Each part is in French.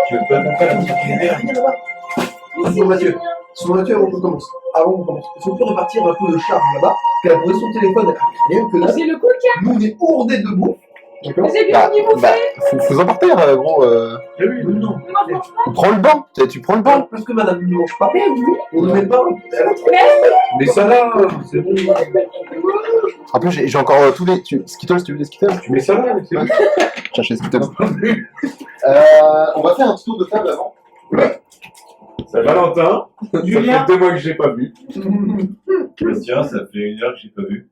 Tu veux pas montrer la petite lumière? Rien là-bas. Sur Mathieu, on commence. Avant qu'on commence. Est-ce qu'on peut répartir un peu de charge là-bas? Qu'elle a posé son téléphone, elle a rien que là. C'est le coca. Nous, on est ourdés debout. D'accord? C'est bien qui vous fait. Faut en partir, gros. Oui, non. Prends le banc, tu prends le banc. Parce que madame ne mange pas. On ne met pas. Mais ça là, c'est bon. En plus, j'ai encore tous les. Skittles, tu veux des Skittles? Tu mets ça là, c'est bon. Chercher les Skittles. On va faire un petit tour de table avant. C'est Valentin. Ça Julien. fait 2 mois que j'ai pas vu. Bastien, ça fait 1 heure que j'ai pas vu.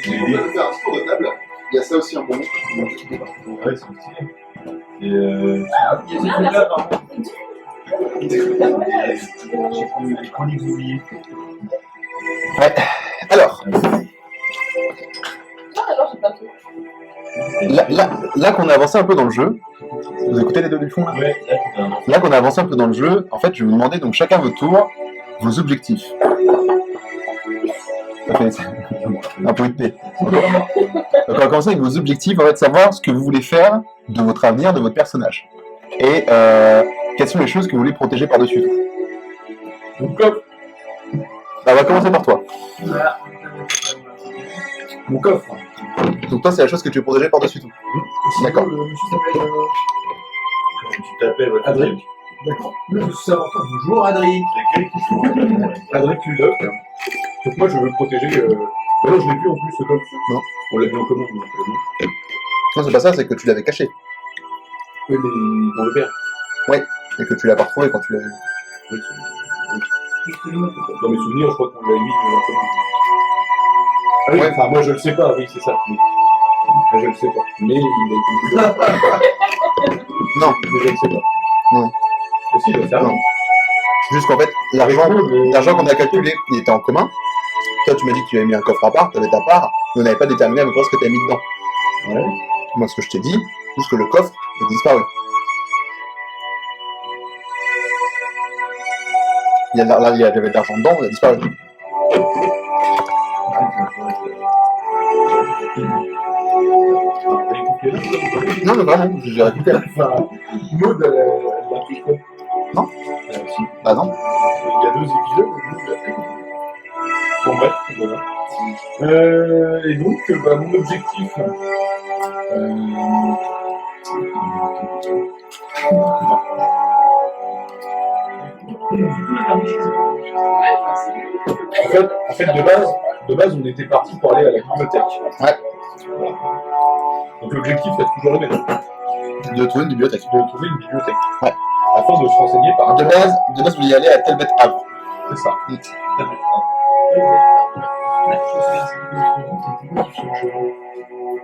On va faire un petit tour de table. Il y a ça aussi un bon. Ouais, c'est stylé. Et Il y a ces trucs-là, par contre. j'ai plus les chroniques oubliées. Ouais. Alors, Ah, alors j'ai pas tout. là qu'on a avancé un peu dans le jeu, vous écoutez les deux du fond là? Ouais, là, putain. Là qu'on a avancé un peu dans le jeu, en fait, je vais vous demander donc chacun votre tour vos objectifs. Ça fait un peu épais. Donc on va commencer avec vos objectifs, en fait, savoir ce que vous voulez faire de votre avenir, de votre personnage. Et quelles sont les choses que vous voulez protéger par-dessus tout. Mon coffre. On va commencer par toi. Mon coffre. Donc toi, c'est la chose que tu veux protéger par-dessus tout. D'accord. Le monsieur s'appelle. Comment tu t'appelles, votre Adrien. truc? D'accord. Le monsieur important. Bonjour, Adrien. Lesquels qui sont Adrien Kuldoc. Donc moi, je veux le protéger. Mais non, je l'ai plus en plus, ce coffre. Non. On l'a mis en commun. Donc, Non, c'est pas ça, c'est que tu l'avais caché. oui, mais dans le verre. Et que tu l'as pas retrouvé quand tu l'as vu. Oui, dans mes souvenirs, je crois qu'on l'a mis en commun. Ah oui, Ouais. enfin, moi, je le sais pas. Oui, c'est ça. Oui. Moi, je le sais pas. Mais il a été Non. Mais je le sais pas. Non. Aussi, il doit faire. Non. C'est juste qu'en fait, l'argent qu'on a calculé, il était en commun. Toi, tu m'as dit que tu avais mis un coffre à part, tu avais ta part, mais on n'avait pas déterminé à peu près ce que tu as mis dedans. Ouais. Moi, ce que je t'ai dit, juste que le coffre est disparu. Il y avait de l'argent dedans, il a disparu. Non, mais vraiment, j'ai récupéré. Enfin, Maud, elle l'a pris, quoi. Non. Si. Bah non. Il y a 2 épisodes, Maud l'a pris. Bon, bref, voilà. Et donc, bah, mon objectif. En fait, de base, on était parti pour aller à la bibliothèque. Ouais. Voilà. Donc l'objectif est toujours le même, De trouver une bibliothèque. de trouver une bibliothèque. Ouais. Afin de se renseigner par De base, vous vouliez y aller à Telbet Havre. C'est ça.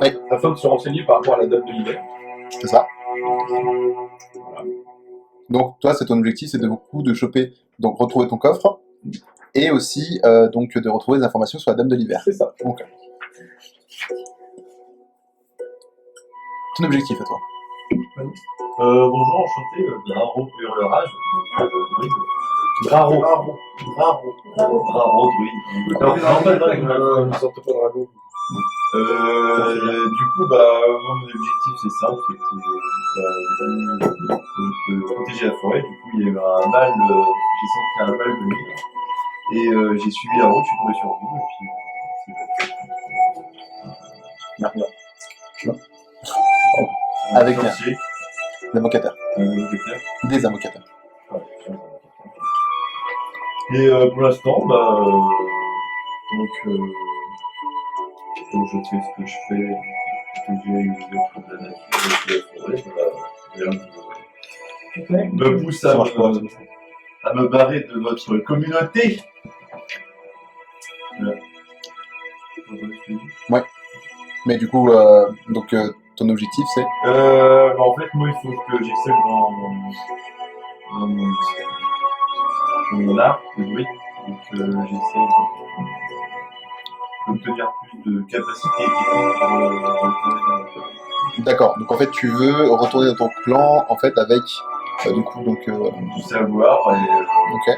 Oui. Afin de se renseigner par rapport à la date de l'hiver. C'est ça. Voilà. Donc, toi, c'est ton objectif, c'est de beaucoup de choper, donc retrouver ton coffre, et aussi donc de retrouver des informations sur la Dame de l'Hiver. C'est ça. Donc, ton objectif à toi. Bonjour, enchanté, Draro Hurlerage. Bravo. Draro, oui. Non, pas de dragon. Ne sorte pas de ragot. Du coup, bah, moi, mon objectif, c'est simple, c'est de protéger la forêt. Du coup, il y a eu un mâle, j'ai senti un mâle venir. Et j'ai suivi la route, je suis tombé sur vous, et puis c'est battu. Avec Financier, l'avocateur. locataire. Des avocateurs. Ouais, et pour l'instant, bah, donc je fais ce que je fais, protéger les êtres de la nature et de la forêt, voilà, me pousse Ça marche pas. à me barrer de votre communauté. Voilà. Mais du coup, donc ton objectif, c'est Bah, en fait, moi, il faut que j'excelle dans mon art de bruit. Donc, j'essaie d'obtenir plus de capacité technique pour retourner dans le clan. D'accord. Donc en fait, tu veux retourner dans ton clan, en fait, avec du coup, donc. Du savoir et Ok.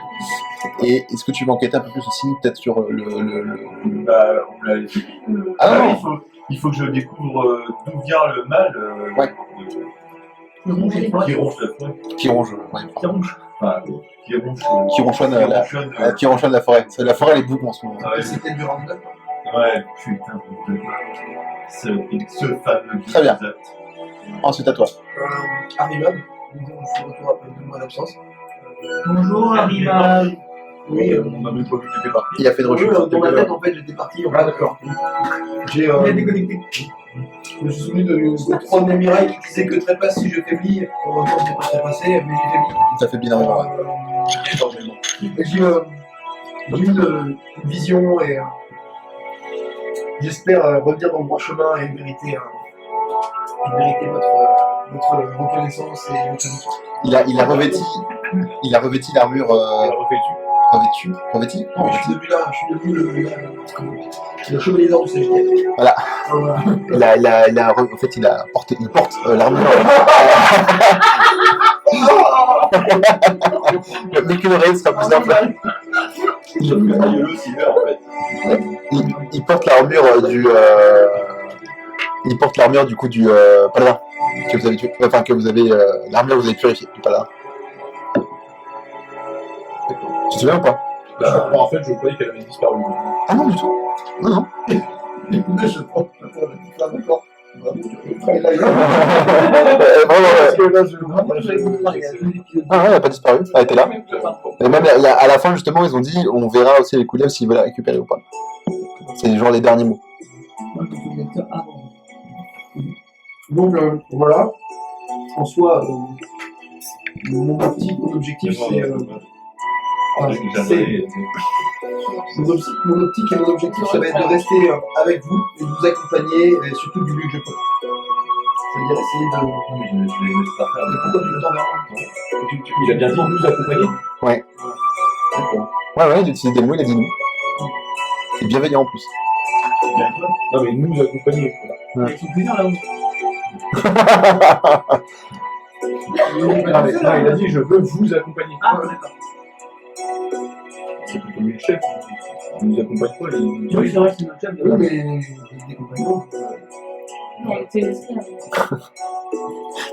Et est-ce que tu veux enquêter un peu plus aussi, peut-être sur le... bah, on me l'a dit. Ah non. Il faut. il faut que je découvre d'où vient le mal Ouais. qui ronge la forêt. Qui ronge, ouais. Enfin, qui Qui ronchonne la forêt. La forêt, elle est boum en ce moment. Ah ouais, C'était du Roundup. ouais, putain de ce fameux Très bien. glyphosate. Ensuite, à toi. Arrivab. Je suis de retour après 2 mois d'absence. Bonjour, Arriva. Oui, On a même pas vu que t'étais parti. Il a fait une rechute. dans ma tête, en fait, j'étais parti. Ah, d'accord. J'ai Il a déconnecté. je me suis souvenu de 3 de mes mirailles qui disaient que très pas si je faiblis. En même temps, j'ai pas très passé, mais j'ai faibli. Ça fait bien énormément. J'ai eu une vision et j'espère revenir dans le droit chemin et mériter votre reconnaissance et votre amitié. Il a revêti l'armure revêti. Je suis devenu le chevalier d'or du Sagittaire. Voilà. Voilà. Il porte l'armure. Le mec oreille sera plus simple. Il porte l'armure il porte l'armure du coup du paladin que vous avez tué. Enfin que vous avez l'armure que vous avez purifiée du paladin. Tu te souviens ou pas? En fait, je croyais qu'elle avait disparu. Ah non du tout. Non. Écoutez, je pense que d'accord. Ah ouais, elle n'a pas disparu, elle était là. Et même à la fin, justement, ils ont dit on verra aussi les coups d'œil s'ils veulent la récupérer ou pas. C'est genre les derniers mots. Donc voilà. En soi, mon objectif, c'est. Mon optique et mon objectif, ça va être de rester avec vous et de vous accompagner, et surtout du mieux que je peux. C'est-à-dire essayer de. Pourquoi tu me tends vers moi? Il a bien dit nous accompagner. Ouais. Ouais, il utilise des mots, il a dit nous. C'est bienveillant en plus. Non, mais nous accompagner. Ils sont plusieurs là-haut. Non, il a dit je veux vous accompagner. Ah, d'accord. C'est plutôt le chef. Il nous accompagne pas. Oui, c'est vrai que c'est notre chef. Oui, mais des compagnons. Non, c'est aussi.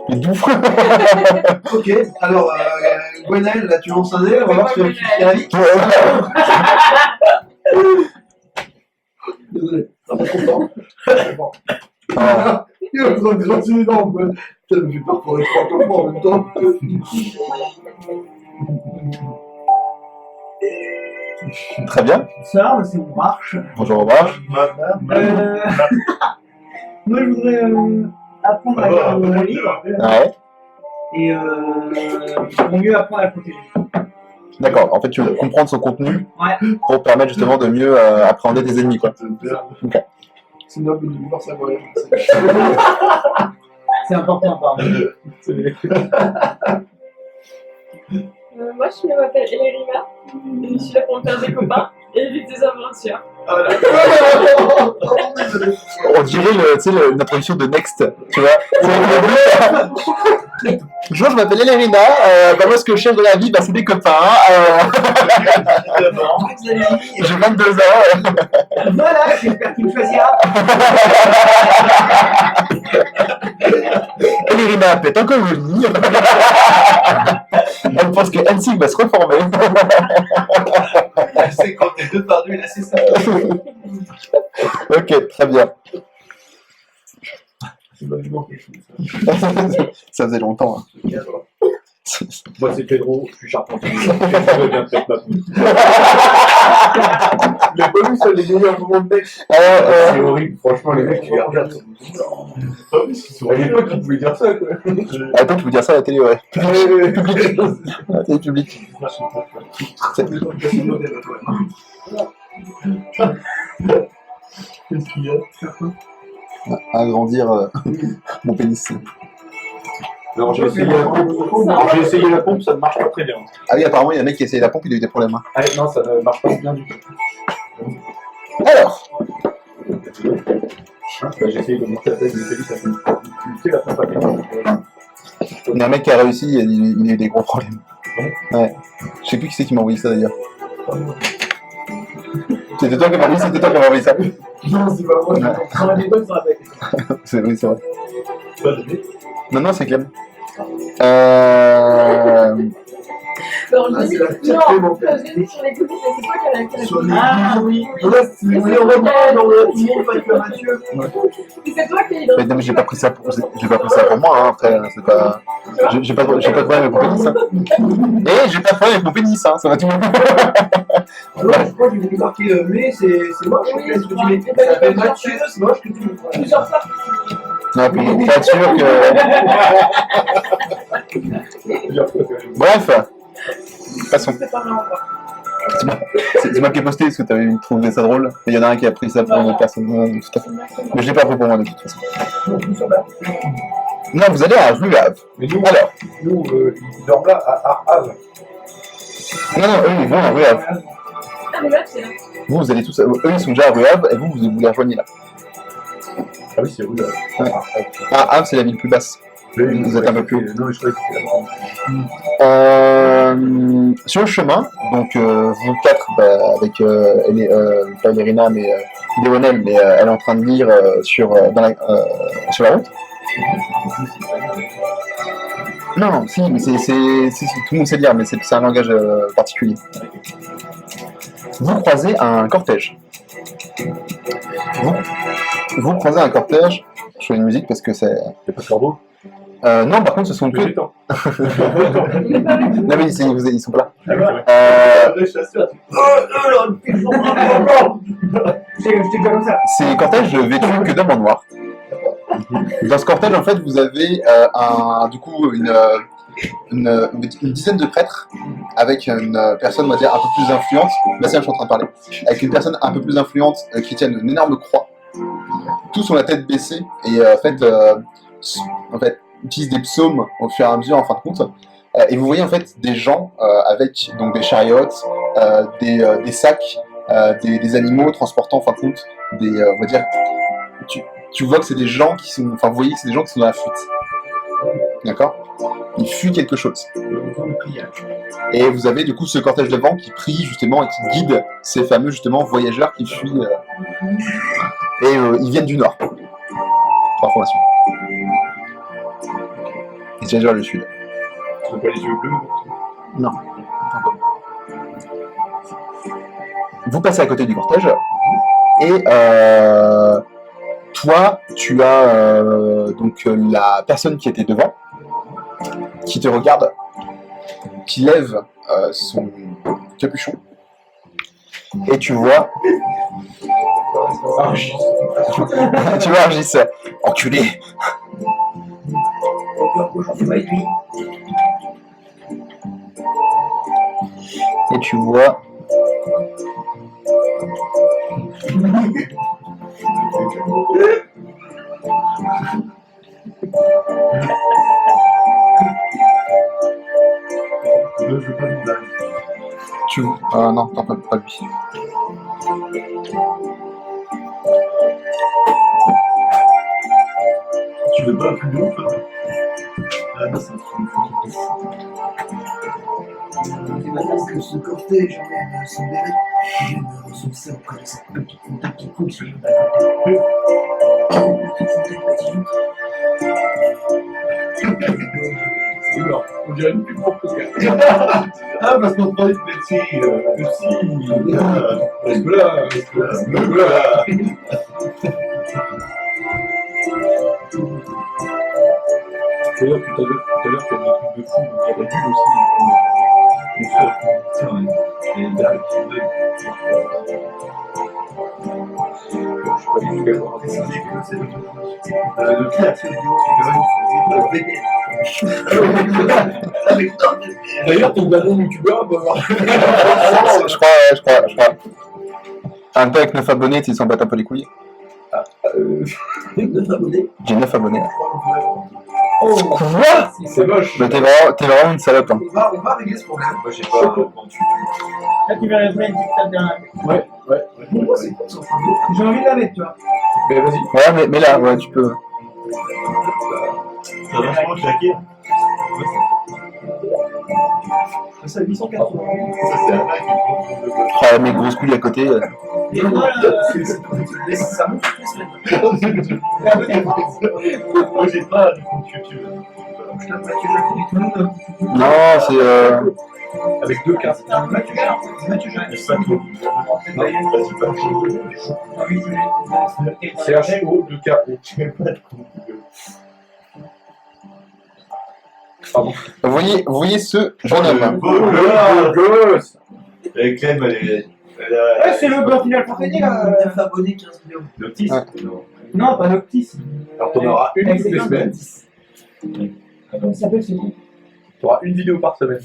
Il bouffe. Ok, alors Gwenaël, là tu lances un dé, on va voir si tu es ravi. Désolé, ça va content. Bon. Il va besoin de gratiner les dents, quoi. Ça me fait peur pour les 3 tombants en même temps. Très bien. Ça, c'est mon marche. Bonjour, au revoir. Moi, je voudrais apprendre à lire mon livre Ouais. et pour mieux apprendre à le protéger. D'accord. En fait, tu veux comprendre son contenu Ouais. pour permettre justement de mieux appréhender tes ennemis, quoi. Ok. C'est noble de vouloir savoir. C'est important, pardon. Moi, je m'appelle Elérima. Je suis là pour me faire des copains et vivre des aventures. On dirait une introduction de Next, tu vois. Bonjour, je m'appelle Elérina. Moi, ce que je cherche dans la vie, c'est des copains. J'ai 22 ans. Voilà, j'espère qu'il me choisira. Elérina pète en colonie. Elle pense que NSYNC va se reformer. C'est quand t'es deux par deux, là c'est ça. Ok, très bien. Ça faisait longtemps. Hein. Moi, c'est Pedro, je suis charpentier. Je vais bien faire ma poutre. Il a pas vu ça, les meilleurs moments de mec. C'est horrible, franchement, les mecs, tu les regardes. À l'époque, ils pouvaient dire ça, quoi. Attends, tu peux dire ça à la télé, ouais. Public. La télé publique. Qu'est-ce qu'il y a? Agrandir mon pénis. Alors, j'ai essayé la pompe, ça ne marche pas très bien. Ah oui, apparemment, il y a un mec qui a essayé la pompe, il a eu des problèmes. Hein. Ah non, ça ne marche pas bien du tout. Alors, J'ai essayé de monter la tête de Félix, ça fait tu sais, la pompe à pétrole. il y a un mec qui a réussi, il a eu des gros problèmes. Ouais. Je sais plus qui c'est qui m'a envoyé ça d'ailleurs. C'était toi qui m'as dit, c'était toi qui m'as dit ça. Non, c'est pas moi, je prends des bonnes sur la tête. C'est oui, c'est vrai. Pas de nez. Non, c'est Clem. Alors, Ah, je c'est dis, la fierté, mon non, père. je dis sur les cookies, mais c'est toi qui as la Sur les Ah oui. Là, c'est le repas dans le tout le monde avec le Mathieu. C'est toi qui as Mais identifié. non, mais j'ai pas pris ça pour moi, hein, après, c'est pas... J'ai pas de problème avec mon pénis, hein. Et j'ai pas de problème avec mon pénis, hein, ça va tout. Non, je crois que j'ai voulu marquer mais c'est moche. Oui, Qu'est-ce que tu c'est mets vrai. Ça s'appelle Mathieu, c'est moche que tu mets. Plusieurs fois. Non, puis pour être sûr que... Bref, passons. C'est pas vraiment quoi. C'est moi qui ai posté parce que t'avais trouvé ça drôle. Et il y en a un qui a pris ça pour une autre personne. Ouais, tout à fait. Mais je l'ai pas pris pour moi de toute façon. Non, vous allez à Rue Havre. Mais nous, Alors, ils dorment là à Havre. non, eux ils vont à Rue Havre. Ah, mais là, c'est là. Vous allez tous, eux ils sont déjà à Rue Havre et vous les rejoignez là. Ah oui, c'est où là? Ouais. Ah, Havre c'est la ville plus basse. Vous êtes un peu plus haut. Non, je croyais que c'était là. Sur le chemin, donc vous quatre, avec pas Irina, mais Léonel, mais elle est en train de lire sur la route. Non, si, mais c'est tout le monde sait lire, mais c'est un langage particulier. Vous croisez un cortège. Vous croisez un cortège. Je fais une musique parce que c'est. Y'a pas de corbeau? Non, par contre, ce sont que. Végétants. Non, mais ils sont pas là. Vrai chasseur. J'étais comme ça. C'est un cortège vêtu que d'hommes en noir. Dans ce cortège, en fait, vous avez une dizaine de prêtres avec une personne, on va dire, un peu plus influente. Bah, c'est là que je suis en train de parler. Avec une personne un peu plus influente qui tienne une énorme croix. Tous ont la tête baissée et en fait, utilisent des psaumes au fur et à mesure, en fin de compte. Et vous voyez en fait des gens avec donc des chariots, des sacs, des animaux transportant en fin de compte on va dire, tu vois que c'est des gens qui sont, enfin vous voyez que c'est des gens qui sont dans la fuite. D'accord? Il fuit quelque chose. Et vous avez du coup ce cortège devant qui prie justement et qui guide ces fameux justement voyageurs qui fuient. Et ils viennent du nord. Pour information. Et c'est déjà le sud. Tu n'as pas les yeux bleus? Non. Vous passez à côté du cortège et toi, tu as donc la personne qui était devant, qui te regarde, qui lève son capuchon et tu vois. Tu vois Argis, enculé. Et tu vois. Je veux pas de blague. Non, t'en peux pas lui. Tu veux pas un truc de ouf là? Ah non, c'est un truc de fou. Et maintenant que ce cortège emmène son béret, je me ressourcer auprès de cette petite fontaine qui coule sur le bas-côté. Petite fontaine patillante. C'est énorme. On dirait une pub pour Coca. Ah, parce qu'on prend des Pepsi. Pepsi. Reste là. D'ailleurs, tout à l'heure, tu as dit des trucs de fou, donc il y a la bulle aussi. Et derrière, je suis pas du tout d'accord. C'est le pire, c'est le D'ailleurs, ton dernier youtubeur, bah, Je crois. Un peu avec 9 abonnés, ils s'en battent un peu les couilles. 9 abonnés. J'ai 9 abonnés. Oh, Quoi? c'est moche. Mais t'es vraiment une salope. Hein. on va régler ce problème. Moi, j'ai pas quand tu. Là, tu verrais bien une dictature derrière. Ouais. Pourquoi c'est quoi ça? J'ai envie de la mettre, tu vois. Mais vas-y. Ouais, mais là, ouais, tu peux. T'as vachement claqué. Ça, 880. Ça, c'est un mec qui compte le vote. Ah, mes grosses couilles à côté. Et moi, ça monte toutes les semaines. Moi, j'ai pas de compte YouTube. Je tape Mathieu Jacques et tout le monde. Non, c'est. Avec 2 cartes. Mathieu Jacques, c'est Mathieu Jacques. C'est pas tout. Non, vas-y, pas C'est CHO, 2 cartes. J'ai pas de compte. Pardon. Vous voyez ce jeune homme. Beau gosse. Et Clem, elle a. Ouais, c'est le grand final Fantasy là. 9 abonnés, 15 millions. Notice. Ouais. Non. Non, pas Noctis. Alors, t'en auras une toutes les semaines. Comment ça s'appelle ce coup? T'auras une vidéo par semaine.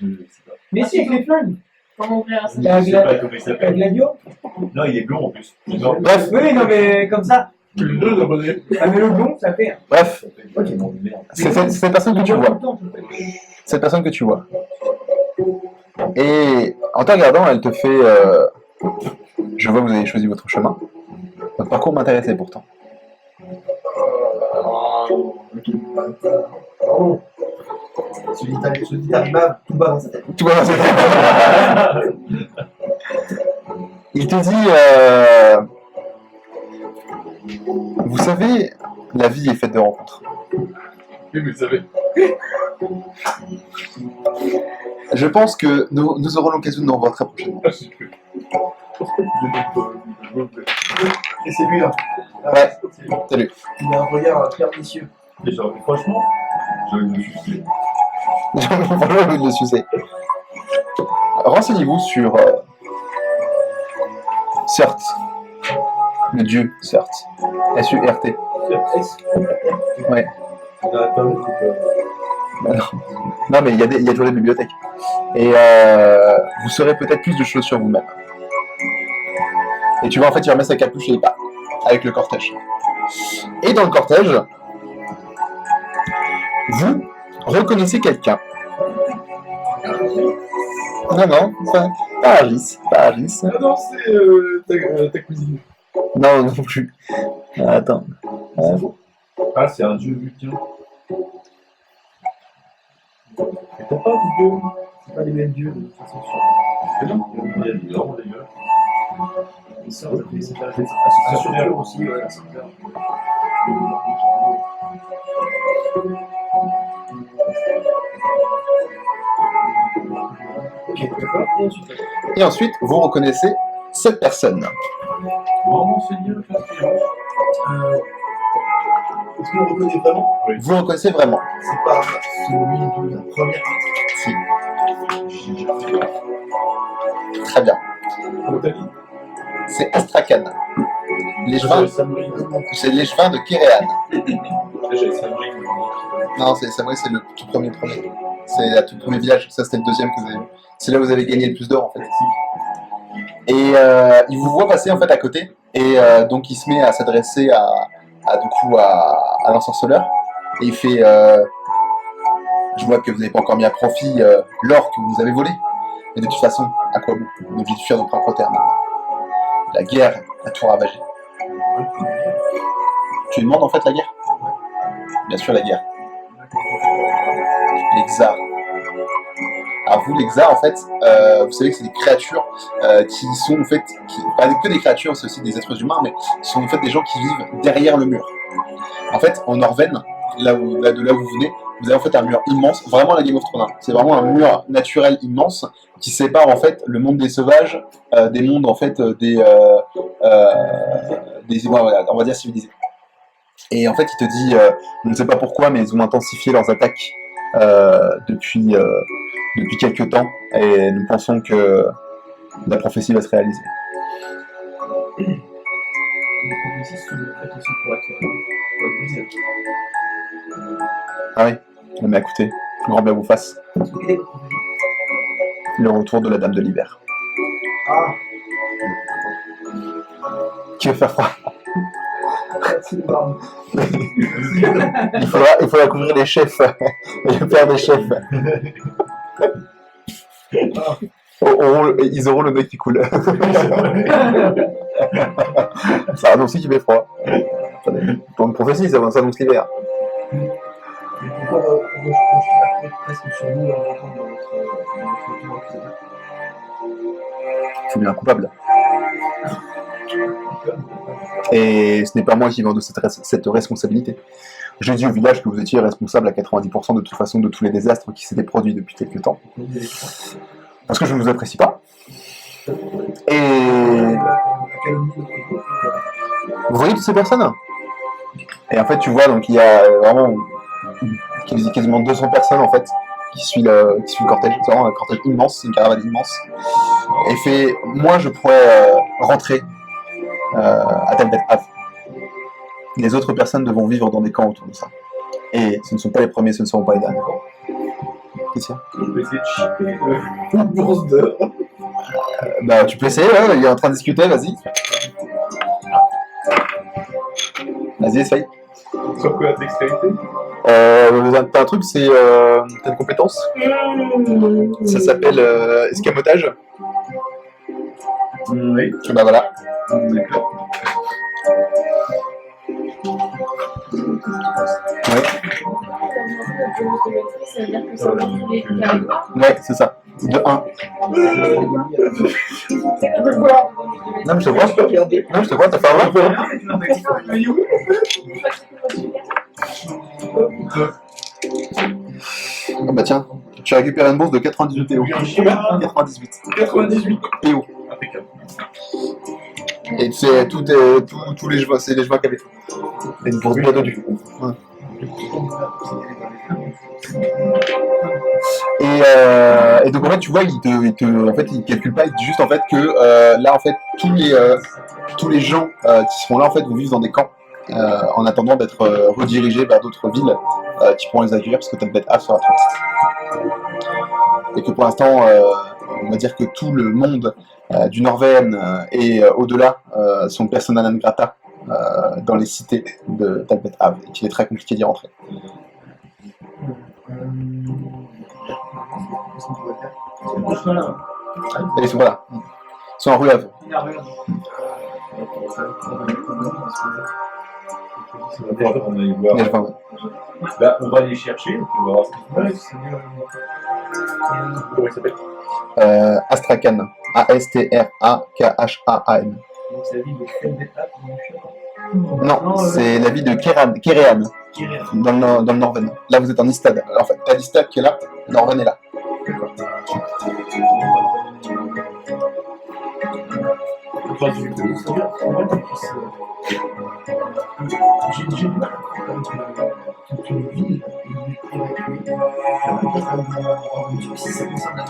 Je sais pas. Mais si, avec les flingues. Comment ouvrir ça? La Je sais pas comment il s'appelle. Gladio. Non, il est blond en plus. Non. Bref, Oui, non, mais comme ça. Les deux abonnés. Ah, mais le blond, ça fait. bref, Ok, bon, merde. c'est cette personne que tu vois. Cette personne que tu vois. Et en te regardant, elle te fait. Je vois que vous avez choisi votre chemin. Votre parcours m'intéressait pourtant. Celui d'Arima, tout bas dans sa tête. Tout va dans cette Il te dit vous savez, la vie est faite de rencontres. Oui, mais vous savez. Je pense que nous aurons l'occasion de nous revoir très prochainement. Ah, c'est que. Et c'est lui là. Ouais. Salut. Il a un regard pernicieux. Et genre, franchement, j'ai envie de me suicider. Franchement, j'ai envie de le sucer. Renseignez-vous sur Surt. Le dieu Surt. S-U-R-T. Ouais. On a pas beaucoup de. Bah non. Non, mais il y a toujours des bibliothèques. Et vous saurez peut-être plus de choses sur vous-même. Et tu vois, en fait, il remet sa capuche et il part avec le cortège. Et dans le cortège, vous reconnaissez quelqu'un. Non, pas Agis. Ah non, c'est ta cousine. Non, non plus. Attends. Ah, c'est un dieu luthien. Et t'as pas de dieu? C'est pas les mêmes dieux de toute façon. Mais non, il y a des grands d'ailleurs. Il sort de c'est sûr aussi, ouais, c'est clair. Ok, d'accord. Et ensuite, Et ensuite, vous reconnaissez cette personne. Vraiment, Seigneur, est-ce qu'on le reconnaît vraiment? Vous le reconnaissez vraiment. C'est pas celui de la première Si. Très bien. Comment t'as dit? C'est Astrakhan. L'échevin, c'est l'échevin de Kéréan. J'avais Samri. Non, c'est vrai, c'est le tout premier. C'est le tout premier village. Ça, c'était le deuxième que vous avez vu. C'est là où vous avez gagné le plus d'or, en fait. Et il vous voit passer, en fait, à côté. Et donc, il se met à s'adresser à l'ensorceleur. Et il fait je vois que vous n'avez pas encore mis à profit l'or que vous avez volé. Mais de toute façon, à quoi bon? On est obligé de fuir nos propres terres maintenant. La guerre a tout ravagé. Tu lui demandes en fait la guerre? Bien sûr, la guerre. Les Xars. Alors vous, les Xars, en fait, vous savez que c'est des créatures qui sont en fait, pas que des créatures, c'est aussi des êtres humains, mais ce sont en fait des gens qui vivent derrière le mur. En fait, en Norvène, de là où vous venez, vous avez en fait un mur immense, vraiment la Game of Thrones. C'est vraiment un mur naturel immense qui sépare en fait le monde des sauvages des mondes en fait des on va dire civilisés. Et en fait, il te dit, on ne sait pas pourquoi, mais ils ont intensifié leurs attaques depuis quelques temps, et nous pensons que la prophétie va se réaliser. Les prophéties sont faites aussi pour être brisées. Ah oui, mais écoutez, grand bien vous fasse. Est-ce que quelle est votre prophétie? Le retour de la Dame de l'Hiver. Ah, Qui va faire froid. c'est le barbe. Il faudra couvrir les chefs, le père des chefs. Ils auront le nez qui coule. Ça annonce qu'il fait froid. Pour une prophétie, ça annonce l'hiver. encore rejeter presque sur nous en rentrant dans notre tour, etc. C'est bien un coupable. Et ce n'est pas moi qui vais de cette responsabilité. J'ai dit au village que vous étiez responsable à 90% de toute façon de tous les désastres qui s'étaient produits depuis quelques temps. Parce que je ne vous apprécie pas. Et vous voyez toutes ces personnes? Et en fait, tu vois, donc il y a vraiment quasiment 200 personnes en fait qui suivent le cortège. C'est vraiment un cortège immense, c'est une caravane immense. Et fait, moi je pourrais rentrer à Talbot Ave. Les autres personnes devront vivre dans des camps autour de ça. Et ce ne sont pas les premiers, ce ne seront pas les derniers. Qu'est-ce qu'il y a? Je vais essayer de chipper une bourse d'heures. Bah, tu peux essayer, ouais, il est en train de discuter, vas-y. Vas-y, essaye. Sur quoi, la dextérité? T'as un truc, c'est. T'as une compétence. Ça s'appelle escamotage. Oui. Bah voilà. D'accord. Ouais, Ça veut dire que ça va tous les qui arrivent pas. ouais, c'est ça. De 1. Non, mais je te vois. Non, je te vois, t'as fait un 20. Ah bah tiens, tu récupères une bourse de 98 PO. 98. 98. PO. Impeccable. Et c'est tous les joueurs, c'est les joueurs qui avaient tout. Et une bourse bien dodue. Ouais. Et donc en fait tu vois il calcule pas, il dit juste en fait que là en fait tous les gens qui seront là en fait vont vivre dans des camps en attendant d'être redirigés vers d'autres villes qui pourront les accueillir parce que Talbot Ave sera trop petite. Et que pour l'instant on va dire que tout le monde du Norvène et au-delà sont persona non grata dans les cités de Talbot Ave et qu'il est très compliqué d'y rentrer. Et ils sont là. Ils sont en rue Ave. On va y voir. Mais je vois, ouais. Bah, on va les chercher, et puis on va voir ce qu'ils font. Comment il s'appelle? Astrakhan. A-S-T-R-A-K-H-A-A-N. Donc c'est la ville de Felbeta, Non, c'est la ville de Kéréan. Dans le Norvène. Là, vous êtes en Istad. En fait, t'as l'Istad qui est là, le Norvène est là. J'ai du mal à comprendre toute une ville évacuée. Si ça concerne la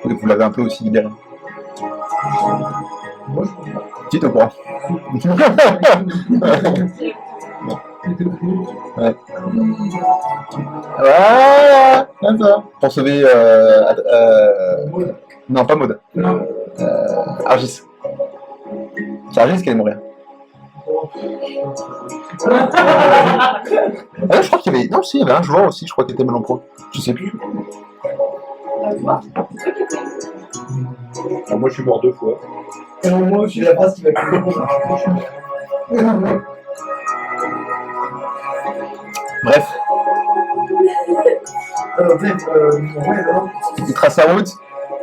Mais vous l'avez un peu aussi libéré. moi, je comprends. Dites au courant. Ouais. Voilà, comme ça. Pour sauver. Non, pas Maud. Argis. C'est Argis qui allait mourir. Ah, je crois qu'il y avait. Non, si, il y avait un joueur aussi, je crois qu'il était Mélenchon. Je sais plus. Alors, moi, je suis mort 2 fois. Moi aussi, la phrase qui va plus Bref, ouais, non. il trace sa route.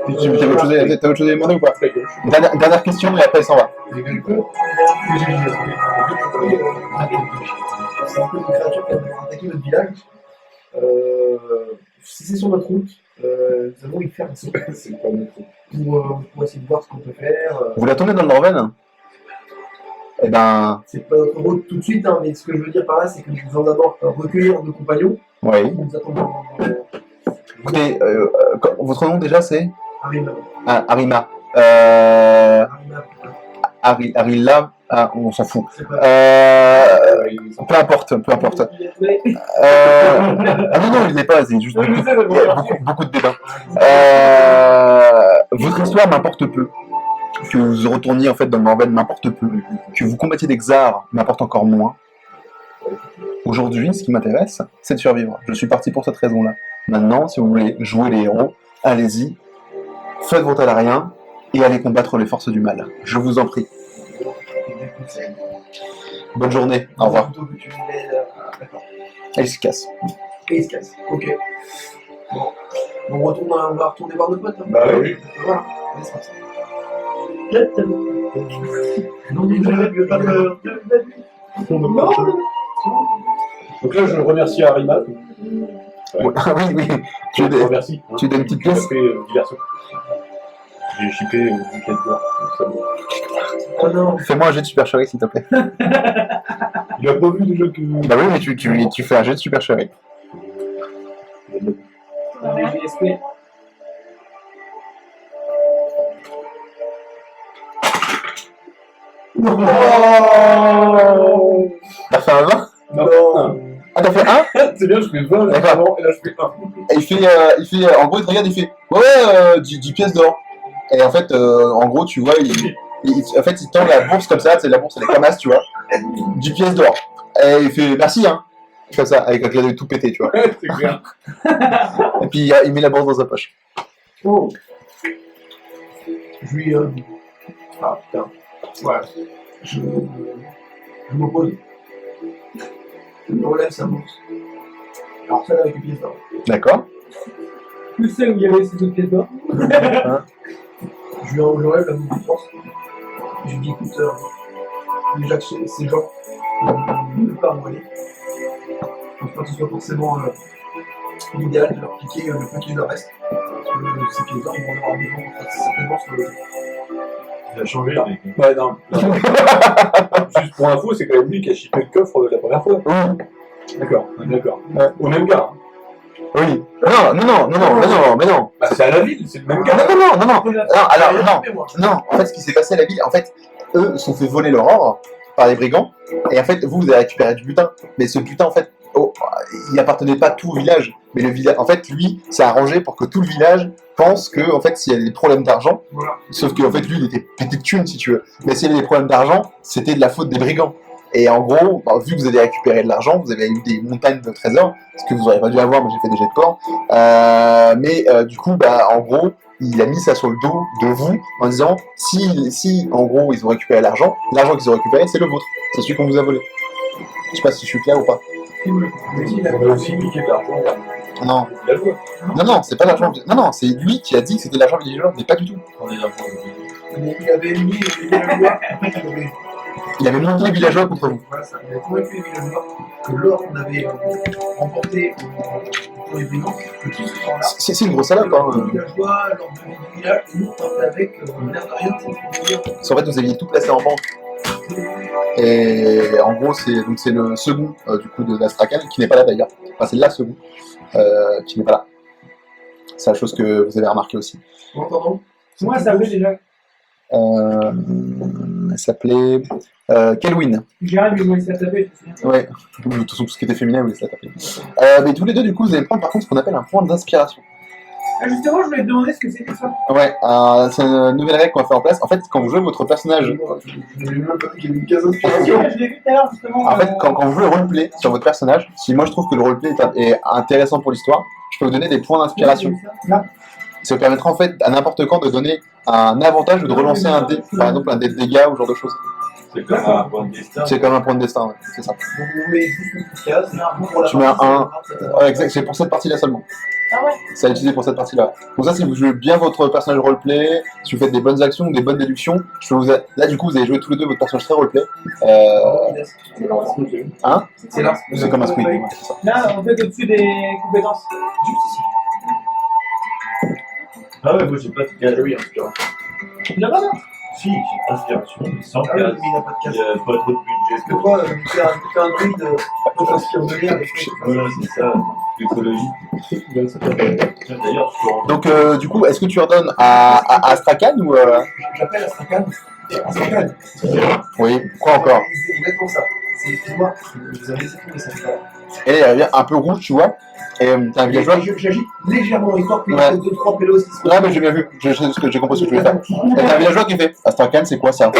Puis tu t'avais autre chose à demander ou pas? Dernière question et après il s'en va. C'est un peu une créature qui a attaqué notre village. Si c'est sur notre route, nous allons y faire un saut C'est pas notre truc. pour essayer de voir ce qu'on peut faire. Vous la tournez dans le Norvène? Eh ben, C'est pas notre route tout de suite, hein, mais ce que je veux dire par là, c'est que nous allons d'abord recueillir nos compagnons. oui. Nous attendons Écoutez, votre nom déjà c'est Arima. Arima. Arilla, on s'en fout. C'est pas... Peu importe. Ah non, il n'est pas, c'est juste il y a beaucoup de débats. Votre histoire m'importe peu. Que vous retourniez en fait dans le Norvène m'importe peu. Que vous combattiez des Xars m'importe encore moins. Aujourd'hui, ce qui m'intéresse, c'est de survivre. Je suis parti pour cette raison-là. Maintenant, si vous voulez jouer les héros, allez-y, faites vos talariens et allez combattre les forces du mal. Je vous en prie. Bonne journée, au revoir. Plutôt que tu m'aides à Elle se casse. Et il se casse. Ok. Bon. On va retourner voir nos potes. Hein. Bah oui. Voilà. Allez, c'est parti. Non, mais je pas peur. Donc là, je remercie Arima. Oui, oui. Je te remercie. Tu donnes une petite pièce. Fait diversion. J'ai chippé une pièce d'or. Oh non. Fais-moi un jet de supercherie, s'il te plaît. Il a pas vu déjà que. Bah oui, mais tu fais un jet de supercherie. T'as fait un 20? Non. Ah, t'as fait un? C'est bien, je fais 20 là, D'accord. avant, et là je fais 1. Et il fait, en gros, il te regarde, il fait, ouais, 10 pièces d'or. Et en fait, en gros, tu vois, en fait, il tend la bourse comme ça, c'est la bourse, elle est comme as, tu vois. 10 pièces d'or. Et il fait, merci, hein. Comme ça, avec un clin d'œil tout pété, tu vois. C'est clair. Et puis, il met la bourse dans sa poche. Oh. Je lui. Ah putain. Voilà. Je m'oppose. Je me relève sa bourse. Alors celle avec les pièces d'or. D'accord. Tu sais où il y avait ces autres pièces d'or? Je lui enlève la bourse de force. Je lui dis écoute, déjà que ces gens ne peuvent pas m'envoyer. Je pense pas que ce soit forcément l'idéal de leur piquer le peu qu'il leur reste. Parce que ces pièces d'or, ils vont en avoir besoin certainement sur le. Il a changé, le mec. Ouais, non. Juste pour info, c'est quand même lui qui a chippé le coffre la première fois. D'accord, d'accord. Au même gars. Oui. Non, mais non. Bah, c'est à la ville, c'est le même Non, gars. non, alors, non, en fait, ce qui s'est passé à la ville, en fait, eux se sont fait voler leur or par les brigands, et en fait, vous avez récupéré du butin, mais ce butin, en fait, il n'appartenait pas à tout au village, mais le village, en fait, lui, s'est arrangé pour que tout le village pense que, en fait, s'il y a des problèmes d'argent, sauf qu'en fait, lui, il était pété de thunes, si tu veux, mais s'il y avait des problèmes d'argent, c'était de la faute des brigands. Et en gros, vu que vous avez récupéré de l'argent, vous avez eu des montagnes de trésors, ce que vous n'auriez pas dû avoir, mais j'ai fait des jets de corps. Du coup, en gros, il a mis ça sur le dos de vous en disant si en gros ils ont récupéré l'argent qu'ils ont récupéré, c'est le vôtre, c'est celui qu'on vous a volé. Je sais pas si je suis clair ou pas. On a aussi piqué de l'argent. Non, Il a joué. non, c'est pas l'argent. Non, c'est lui qui a dit que c'était l'argent villageois, mais pas du tout. On est dans Il avait mis les villageois, après qu'il avait. Il avait mis les villageois contre vous. Voilà, ça. Il avait convaincu les villageois que l'or qu'on avait remporté pour les brigands, que tout ce temps-là. C'est une grosse salope, hein. Les villageois, l'or du village, nous, on partait avec l'air de rien, Parce qu'en fait, vous aviez tout placé en banque. Et en gros, c'est le second du coup de l'Astrakhan, qui n'est pas là d'ailleurs. Enfin, c'est la seconde qui n'est pas là. C'est la chose que vous avez remarqué aussi. Entendons. Moi, ça avait déjà. Elle s'appelait Kelwin. Gérald, mais il s'est tapé, je me souviens. Ouais, de toute façon, tout ce qui était féminin, oui, ça s'appelait. Mais tous les deux, du coup, vous allez prendre par contre ce qu'on appelle un point d'inspiration. Ah, justement, je voulais te demander ce que c'était ça. Ouais, c'est une nouvelle règle qu'on va faire en place. En fait, quand vous jouez votre personnage. Je n'ai même pas dit qu'il y avait une case Si, d'inspiration. je l'ai vu tout à l'heure, justement. En fait, quand vous jouez le roleplay sur votre personnage, si moi je trouve que le roleplay est intéressant pour l'histoire, je peux vous donner des points d'inspiration. Là. Ça vous permettra en fait à n'importe quand de donner un avantage ou de relancer un dé, par exemple un dé de dégâts ou ce genre de choses. C'est comme un point de destin. C'est comme un point de destin, ouais, c'est ça. Donc on met juste une petite case. Tu mets un 1. Ouais, exact, c'est pour cette partie-là seulement. Ah ouais. C'est à utiliser pour cette partie-là. Donc ça, si vous jouez bien votre personnage roleplay, si vous faites des bonnes actions ou des bonnes déductions, je peux vous là du coup vous avez joué tous les deux votre personnage très roleplay. Hein? C'est là. C'est comme un squid. Ouais, c'est ça. Là, on fait au-dessus des compétences. Juste ici. Ah ouais, moi j'ai pas de galerie inspiration. Tu l'as pas, là? Si, j'ai inspiration, mais sans Ah oui, case. mais il n'a pas de Il case. n'y a pas trop de budget. Parce que toi, tu fais un druide, toi t'inspires de l'air. Voilà, c'est ça, l'écologie. D'ailleurs, sur Donc du coup, est-ce que tu redonnes à Astrakhan ou J'appelle Astrakhan. Astrakhan. Oui, quoi encore? C'est exactement ça. C'est, excuse-moi, vous avez laissé tomber ça. Elle est un peu rouge, tu vois. Et t'as un villageois. J'agite légèrement, histoire qu'il y Ouais. ait 2-3 pélos qui se Ouais, mais j'ai bien vu, j'ai compris ce que je voulais faire. Et t'as un villageois qui fait Astrakhan, c'est quoi ça?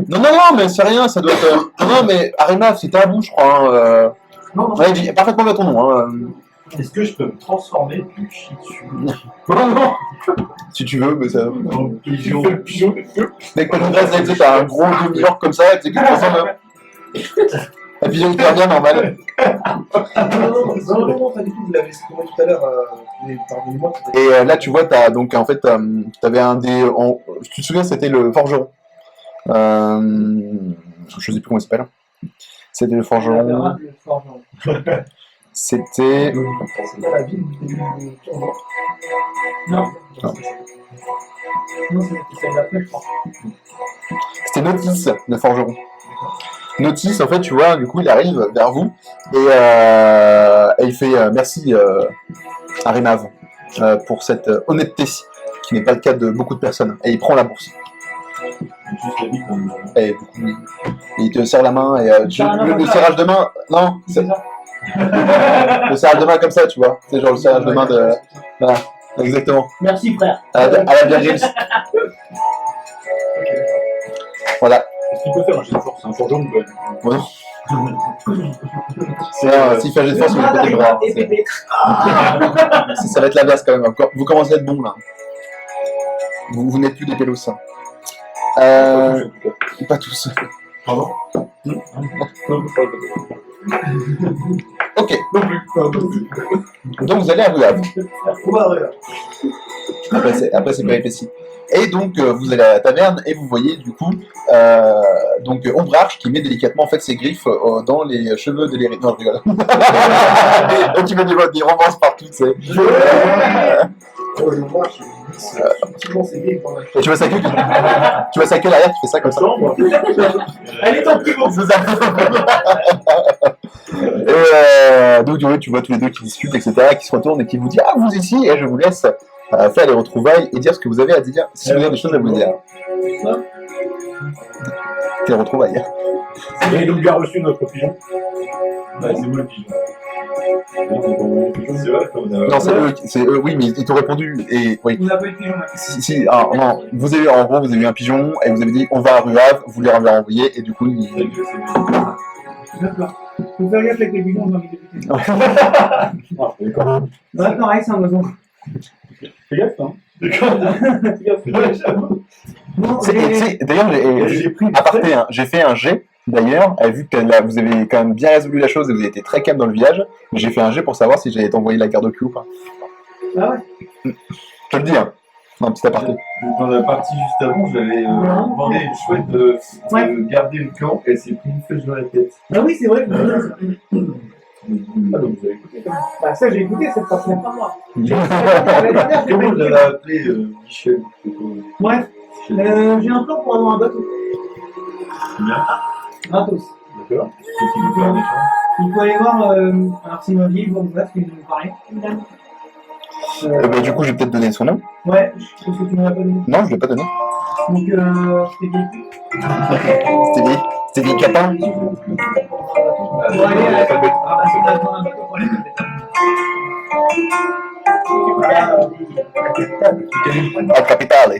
Non, mais c'est rien, ça doit être. Non, mais Arima, c'était à vous, je crois. Hein, Non, non, Ouais, dis parfaitement bien ton nom. Hein. Est-ce que je peux me transformer du Shih-Tzu Non, si tu veux, mais ça. en pigeon? Mec, quand tu dresses, t'as un gros demi-orc comme ça, et tu sais que tu te transformes. La pigeon qui revient normal. Non, pas du tout, vous l'avez exprimé tout à l'heure, pardonnez-moi. Et là, tu vois, donc en fait, t'avais un des. Tu te souviens, c'était le forgeron. Je sais plus comment il s'appelle. C'était le forgeron. C'était. C'est pas la ville du début du tournoi. Non. Non. Non, c'est celle d'après, je crois. C'était Notice, le forgeron. Notice, en fait, tu vois, du coup, il arrive vers vous et il fait merci Arimav pour cette honnêteté qui n'est pas le cas de beaucoup de personnes. Et il prend la bourse. Juste la vie comme. Et du coup, il te serre la main et le serrage de main. Non, C'est ça. le serrage de main comme ça, tu vois. C'est genre le serrage de main de. Voilà, exactement. Merci, frère. À la Bear Grylls. Voilà. Est-ce qu'il peut faire un jet de force? C'est un forgeron ou pas? Ouais. S'il fait un jet de force, il va péter le bras. Ça va être la base quand même. Vous commencez à être bon là. Vous n'êtes plus des pélos. Pas tous. Pardon? Non, Ok, non plus. donc vous allez à Ruave. Ouais. Après c'est péripéties. Et donc vous allez à la taverne et vous voyez du coup donc Ombrarch qui met délicatement en fait ses griffes dans les cheveux de l'héritier. Non, je rigole. Donc il met des romances partout, tu sais. Oh, je vois, effectivement, c'est bien. Et tu vois sa queue derrière qui fait ça comme ça. Elle est en pivot. C'est ça. Et donc tu vois tous les deux qui discutent, etc., qui se retournent et qui vous disent ah vous ici et je vous laisse faire les retrouvailles et dire ce que vous avez à dire si vous avez des choses à vous dire. Quelles retrouvailles? Vous avez donc bien reçu notre pigeon? Ouais, c'est moi le pigeon. C'est vrai qu'on a. Non, c'est eux, oui, mais ils t'ont répondu et oui. On n'a pas eu de pigeon là. Si, non, vous avez eu un pigeon et vous avez dit on va à Ruave, vous les avez envoyés et du coup il. D'accord. Faut faire gaffe avec les pigeons, on a envie d'écouter. Ah, d'accord. Ouais, pareil, c'est un oiseau. Fais gaffe, hein. Fais gaffe. Ouais, j'avoue. Non, D'ailleurs, J'ai pris. aparté, hein, j'ai fait un jet. D'ailleurs, vu que là, vous avez quand même bien résolu la chose et vous avez été très calme dans le village, j'ai fait un jet pour savoir si j'allais t'envoyer la garde au cul ou pas. Ah ouais. Je te le dis, hein. Non, petit aparté. Dans la partie juste avant, j'avais demandé à une chouette de garder le camp et elle s'est pris une flèche dans la tête. Ah oui, c'est vrai que Ah, donc vous avez écouté quand même. bah, ça, j'ai écouté cette partie-là par moi. Comment je l'avais appelé Michel? Bref, j'ai un plan pour avoir un bateau. Bien. Gratos. D'accord. Qu'est-ce qu'il faut faire en échange? Il faut aller voir, alors c'est ma vie, bon, bref, ce qu'ils nous ont parlé. Bah, du coup, je vais peut-être donner son nom. Ouais, je pense que tu m'en as pas donné. Non, je ne l'ai pas donné. Donc, c'était bien. C'était des capins. Pour aller à la c'est d'avoir un bateau pour aller à À Capitale.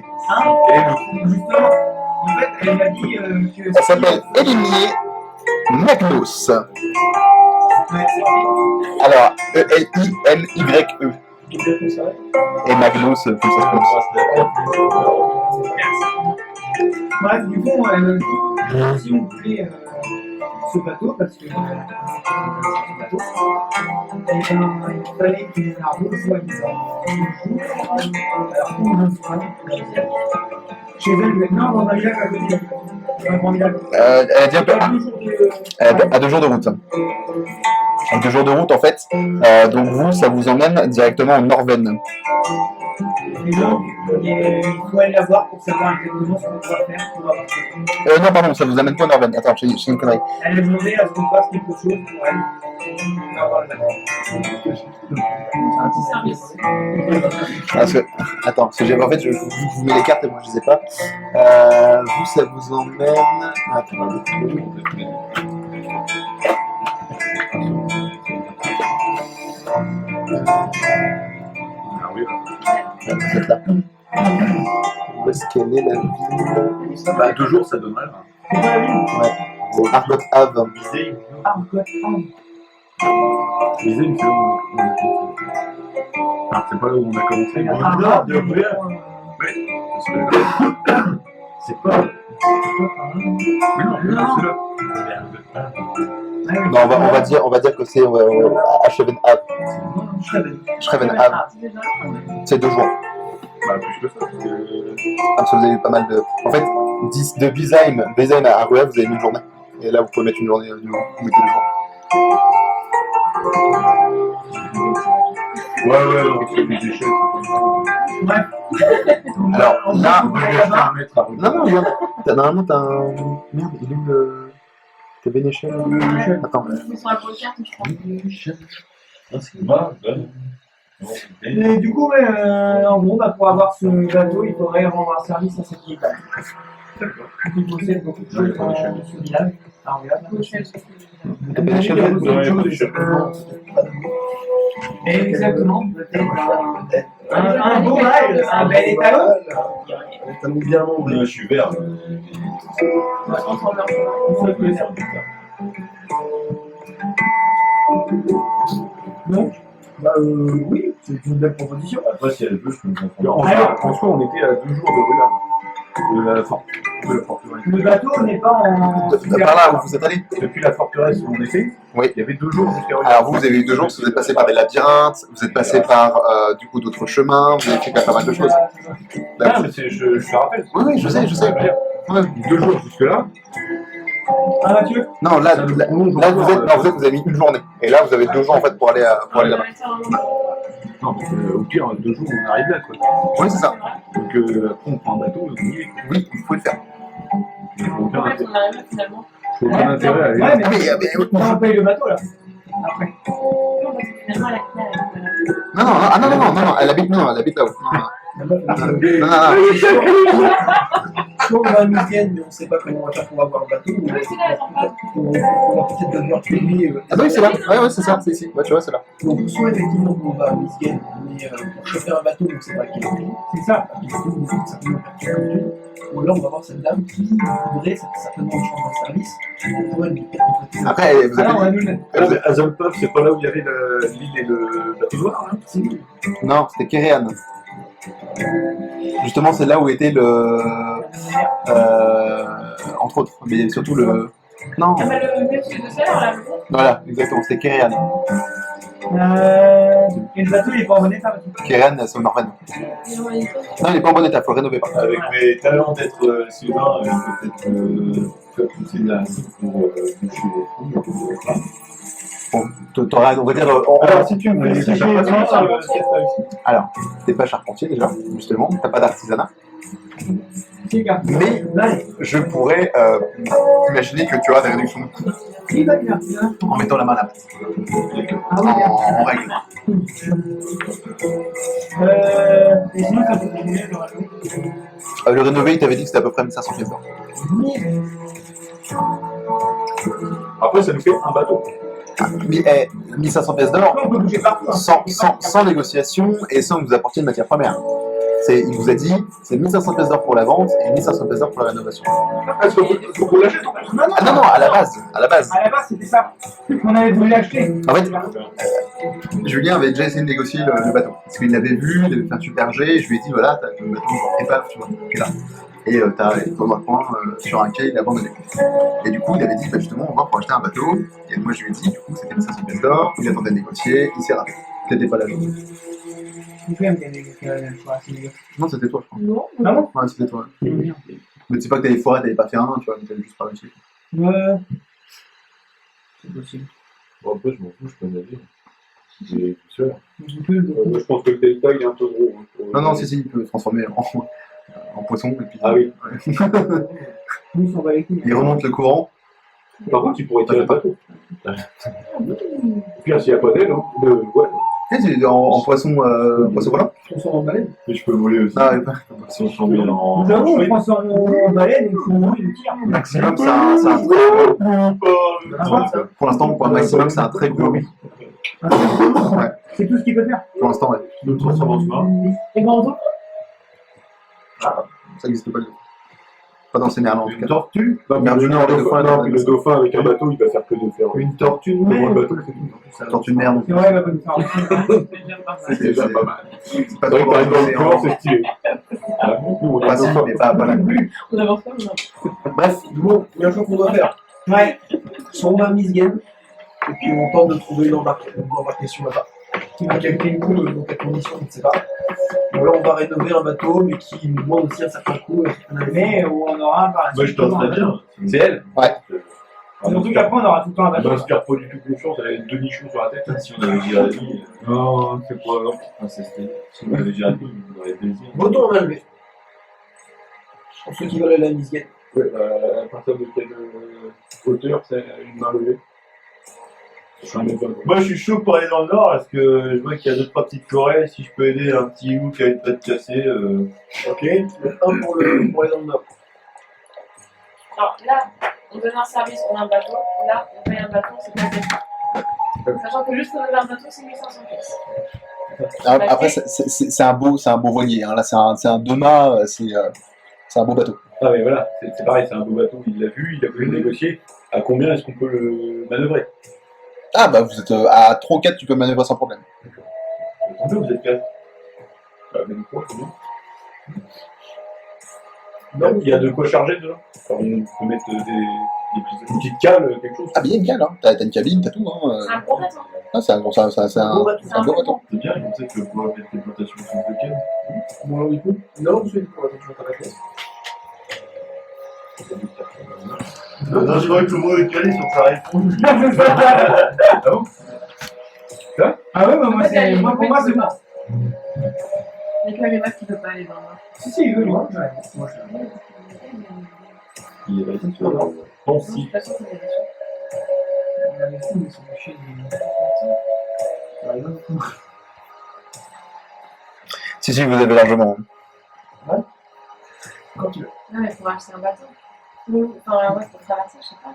Justement, en fait, elle m'a dit que... Ça s'appelle Elimnier Magnus. Alors, E-L-I-N-Y-E. Et Magnus, comme ça se prononce. Bref, du coup, elle m'a dit si on voulait ce bateau, parce que ce bateau, et il fallait que l'arbre soit chez elle, non, dans un village à côté. Elle a dit un peu. À 2 jours de route. À 2 jours de route, en fait. Donc vous, ça vous emmène directement en Norvène. Et donc, il faut aller la voir pour savoir exactement ce qu'on doit faire pour avoir ce bateau. Non, pardon, ça vous amène pas en Norvène. Attends, j'ai une connerie. Elle a demandé à ce qu'on fasse quelque chose pour elle. Avoir le bateau. C'est un petit service. Parce que, attends, parce que j'ai, en fait, je vous mets les cartes et moi je les ai pas. Vous, ça vous emmène. Attends, Ah oui. vous êtes là. Où est-ce qu'elle est la ville? Bah, 2 jours, ça donnerait. C'est pas la ville? Ouais. Arbot Ave. Visée, Ah, quoi? visée, une fois. Ah, c'est pas là où on a commencé. Ah, Non, de Ruelle. C'est pas. Mais non, c'est là. Non, on va dire que c'est Ashraven Ave. Ashraven Ave, C'est déjà c'est 2 jours. Bah, plus que ça. Parce que vous avez eu pas mal de. En fait, de Bizaim à Arouet, vous avez mis une journée. Et là, vous pouvez mettre une journée, vous mettez 2 jours. Ouais, donc c'est des échelles. Alors, là. Un mètre à Non, regarde. Normalement, t'as un. Merde, il est où le. T'as Bénéchel Attends. Ils sont à la carte, je crois. C'est mal, ben. Et du coup, en gros, pour avoir ce bateau, il faudrait rendre un service à cette île. Il possède beaucoup de choses dans ce village. Alors, regarde. T'as Bénéchel Exactement, peut-être un beau mâle, un bel étalon. T'as bien monté. Je suis vert. On va se transformer en cheval. Donc, Oui, c'est une belle proposition. Après, si elle veut, je peux me confondre. En soi, on était à 2 jours de Rulan. De la forteresse. le bateau n'est pas en. Par là où vous êtes allé. Depuis la forteresse où on était, Oui. il y avait 2 jours jusqu'à Rulan. Alors vous avez eu 2 jours parce que vous êtes passé par des labyrinthes, vous êtes passé par du coup d'autres chemins, vous avez fait pas mal de choses. Là, Non, mais je te rappelle. oui, je sais. Ouais. 2 jours jusque-là. Ah, Mathieu? Non, là vous avez mis une journée. Et là vous avez 2 jours en fait pour aller là-bas. Non, au pire, 2 jours, on arrive là, quoi. Oui, c'est ça. Donc après, on prend un bateau, on y est. Oui, vous pouvez le faire. Aucun En fait, intérêt. on arrive là finalement. Aucun intérêt à aller. Ouais, mais- on paye le bateau là. Après. Non, parce que finalement, la clé, elle est Non, elle habite là-haut. Non. On va à Misienne, mais on sait pas comment on va faire pour avoir le bateau. On va peut-être devoir payer. Ah bah oui, c'est là. Ouais, c'est ça, c'est ici. Ouais, tu vois, c'est là. Donc, soit effectivement, on va à Misienne, mais pour choper un bateau, on sait pas quel prix. C'est ça. Et du coup, on dit que ça peut nous faire quelque chose. Ou alors, on va voir cette dame qui voudrait certainement une chambre de service. On pourrait lui faire une petite. Après, vous Ah non, on avez a nous le. Ah, mais Azalpov, c'est pas là où il y avait l'île et le bateau noir, là? Si, Non, c'était Kéréan. Justement, c'est là où était le. Entre autres, mais surtout le. Non, Ah, bah, le monsieur de salaire, là, le gros. voilà, exactement, c'était Kéréan. Et le bateau il est pas en bon état. Mathieu. Kéréan, c'est au Norvège. Il envoie une chose. Non, il est pas en bon état, faut le rénover. Avec mes talents d'être Sylvain, je peux peut-être faire pousser de la soupe pour boucher les trous. Bon, t'auras, on va dire. Alors, si tu me fais si j'ai Alors, t'es pas charpentier déjà, justement, t'as pas d'artisanat. C'est gars. Mais Là, je pourrais imaginer que tu as des réductions de coûts il va bien. en mettant la main à la pâte. Ah oui. En règle. Et sinon, ça peut continuer le bateau. Le rénover, il t'avait dit que c'était à peu près 1500 pièces d'or. Après, ça nous fait un bateau. Mais 1500 pièces d'or, On peut bouger partout. Hein. sans négociation et sans que vous apportiez de matière première. Il vous a dit, c'est 1500 pièces d'or pour la vente et 1500 pièces d'or pour la rénovation. Est-ce faut qu'on l'achète en fait? Ah non, à la base. À la base, c'était ça. On avait voulu l'acheter. En fait, Julien avait déjà essayé de négocier le bateau. Parce qu'il l'avait vu, il avait fait un super jet, et je lui ai dit, voilà, t'as le bateau épave, tu vois, qui est là. Et t'as une dans un coin, sur un quai, il a abandonné. Et du coup, il avait dit, bah, justement, on va pour acheter un bateau. Et moi, je lui ai dit, du coup, c'était 1500 pièces d'or, il attendait de négocier, il s'est raté. T'étais pas là, journée. Non, c'était toi, je crois. Non, Ah bon? Ouais, c'était toi. Mais c'est pas que t'avais foiré, t'avais pas fait un, tu vois, mais t'avais juste pas réussi. Ouais. C'est possible. Bon, après, je m'en fous, je peux naviguer. C'est tout seul. Je pense que le delta il est un peu gros. Hein, pour- Non, si, il peut se transformer en poisson. Et puis, Ah oui. Nous, on va les couilles. Il remonte le courant. Par contre, il pourrait tirer le bateau. Au pire, s'il n'y a pas d'aile, hein, ouais. C'est en poisson volant. On s'en emballait. Mais je peux voler aussi. Ah, ouais, pas. Si on s'en met en. Nous avons, on prend ça en baleine, donc on le tire. Maximum, c'est un très gros. Pour l'instant, pour un maximum, c'est un très gros. Ouais, C'est tout ce qu'il peut faire. pour l'instant, ouais. Je le transforme en semaine. Et ben, on trouve. Ça n'existe pas. Pas dans ces merlans, en tout Une cas. tortue. Non, Merde, mais non, le dauphin, non, non, puis le dauphin avec un bateau, il va faire que de faire. Une tortue de Pour mer. le bateau, c'est tout. Tortue de merde. C'est vrai, il va pas nous faire. C'est bien pas mal. C'est déjà pas mal. C'est pas C'est vrai que trop par exemple, organisé, le hein. c'est stylé. Nous, on a un Facile, dauphin. mais pas là. On avance pas, on avance. Bref, Bon, il y a un choix qu'on doit faire. Ouais. Soit on va à Misgen, Et puis on tente de trouver une embarcation là-bas. À quel coût, dans quelles conditions, je ne sais pas. Ou alors on va rénover un bateau, mais qui nous demande aussi un certain coût. Mais où on aura par la Moi, je suite t'en tout le très temps un bien. C'est elle. Surtout qu'après, on aura tout le temps un Je bateau. m'inspire pas du tout confiance, elle a deux nichons sur la tête. Si on avait Jérémy, Non, c'est pas grave. si on avait Jérémy, on aurait plaisir. Votons en main levée. Pour ceux qui veulent aller à la Misguette. Ouais, à partir de quelle hauteur c'est une main levée? C'est un événement. Moi, je suis chaud pour aller dans le nord parce que je vois qu'il y a 2-3 petites forêts. Si je peux aider un petit loup qui a une patte cassée, Ok. Un pour aller dans le nord. Alors là, on donne un service, on a un bateau. Là, on paye un bateau, c'est pas possible. Sachant que juste rénover un bateau, c'est 1500 pièces. Après, c'est un beau voilier. Hein. Là, c'est un deux-mâts, c'est un beau bateau. Ah, mais voilà, c'est pareil, c'est un beau bateau, il l'a vu, il a voulu négocier. À combien est-ce qu'on peut le manœuvrer? Ah, bah, vous êtes à 3 ou 4, tu peux manœuvrer sans problème. combien vous êtes 4? Même quoi, combien? Non, il y a de quoi charger dedans. Alors, on peut mettre des petites cales, quelque chose. Ah, bien, bien, là. T'as une cabine, t'as tout. Hein. C'est un gros bateau. Ah, c'est un beau bateau. C'est bien, comme ça tu vas pouvoir mettre tes plantations sur le week-end. Bon, alors du coup, non, vous souhaitez pour la toujours à la classe. Non, je crois que tout le monde est calé sur sa réponse. Ah ouais, bah moi, c'est, moi, pour moi, c'est bon. Mais que les mecs qui ne peuvent pas aller dans le nord. Si, si, oui, moi, je Il est resté sur le Bon, Non, je si. suis pas sûre qu'il y ait des choses. Les fous, ils sont cachés des... Si, vous avez largement. Quand tu veux. Non, mais pour acheter un bateau. Enfin, ouais, pour traverser, je sais pas.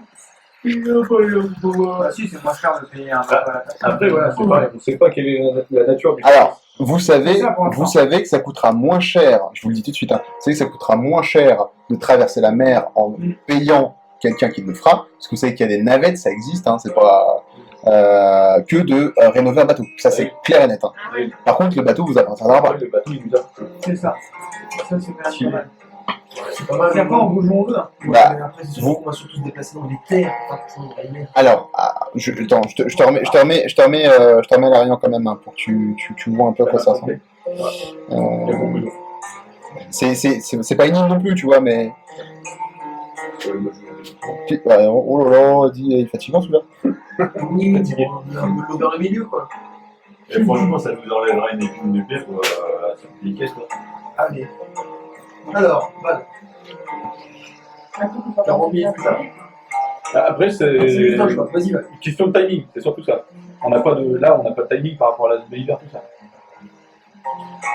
Ah si, c'est moins cher de payer un bateau à la taxe. Après, voilà, c'est pareil, on ne sait pas quelle est la nature du Alors, vous savez, C'est ça pour l'instant. vous savez que ça coûtera moins cher, je vous le dis tout de suite, hein, vous savez que ça coûtera moins cher de traverser la mer en payant quelqu'un qui le fera, parce que vous savez qu'il y a des navettes, ça existe, hein, c'est pas que de rénover un bateau. Ça, c'est clair et net. Hein. Ah oui. Par contre, le bateau vous appartiendra pas. Le bateau, il nous a. C'est ça. Ça, c'est quand même pas mal. C'est pas mal. C'est après, on bouge où on veut. Hein. Ouais, Bah, mais après, c'est sûr qu'on va surtout se déplacer dans les terres. Pas forcément dans les mers. Alors, je te remets à l'arrière quand même, hein, pour que tu vois un peu à quoi ça ressemble. Il y a beaucoup d'eau. C'est pas énorme non plus, tu vois, mais... Oh là là, il est fatigant celui-là. Oui, on a de l'eau dans le milieu, quoi. Et franchement, ça nous enlèvera une épine de paix pour les caisses. Quoi. Allez. Alors, Val, 40 minutes plus tard. Après, C'est juste un choix. Vas-y, Val. une question de timing, c'est surtout ça. On n'a pas de timing par rapport à l'hiver, tout ça.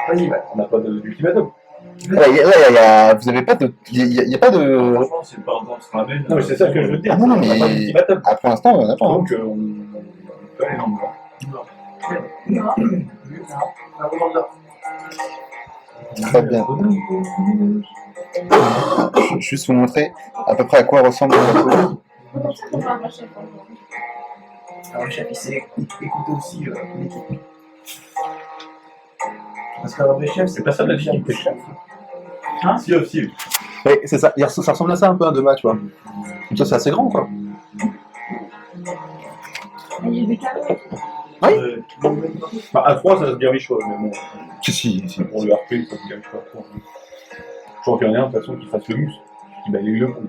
Vas-y, Val. On n'a pas d'ultimatum. Vous avez pas de... Il y a pas de... Franchement, c'est pas un temps de se ramène. Non, mais c'est ça que je veux te dire. Ah non, On n'a mais- pas d'ultimatum. Ah, pour l'instant, on attend. Hein. Donc, on peut aller dans le nord. Non. On va dans le nord. Très bien. Je vais juste vous montrer à peu près à quoi ressemble le bateau. C'est pour ça qu'on fait un marché. Alors, le chef, il sait écouter aussi l'équipe. Parce qu'un vrai chef, C'est pas ça, la vie qui me fait chef. Si, aussi. Ouais, c'est ça. Ça ressemble à ça un peu un deux mâts, tu vois. Donc ça, c'est assez grand, quoi. Il y a des canaux. Enfin, à froid, ça se gariche pas, mais bon. Si. Pour le harpé, ça se gariche pas trop. Je crois qu'il y en a un, de toute façon, qui fasse le mus. Qui balaye le pont.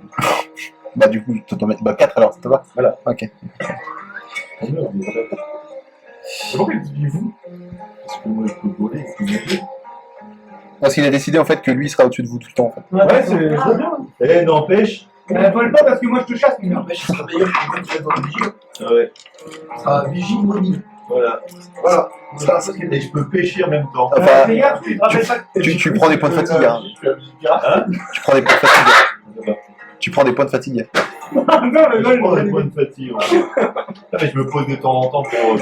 Bah, du coup, tu t'en mets 4 alors, ça te va? Voilà. Ok. Pourquoi il dit vous? Parce que moi, je peux voler. Parce qu'il a décidé, en fait, que lui, il sera au-dessus de vous tout le temps, en fait. Ouais, c'est Ah. bien. Eh, n'empêche. Vole pas parce que moi, je te chasse, mais non. Mais je serai meilleur que le mec qui va dans le vigile. Ouais, Il sera vigile mobile. voilà. Voilà. C'est ça qu'il Et je peux pêcher en même temps. Enfin, Fais gaffe, tu te rappelles pas que... tu prends des points de fatigue, hein. Hein? Tu prends des points de fatigue. Tu prends des points de fatigue. Non, le Je prends des gars, points de fatigue. Ah, mais je me pose de temps en temps pour.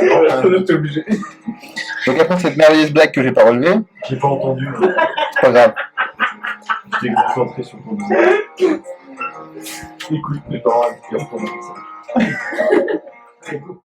T'es obligé. Donc après cette merveilleuse blague que j'ai pas relevée, J'ai pas entendu. c'est pas grave. J'étais concentré sur ton visage. Écoute mes paroles, puis après on va faire ça. C'est cool.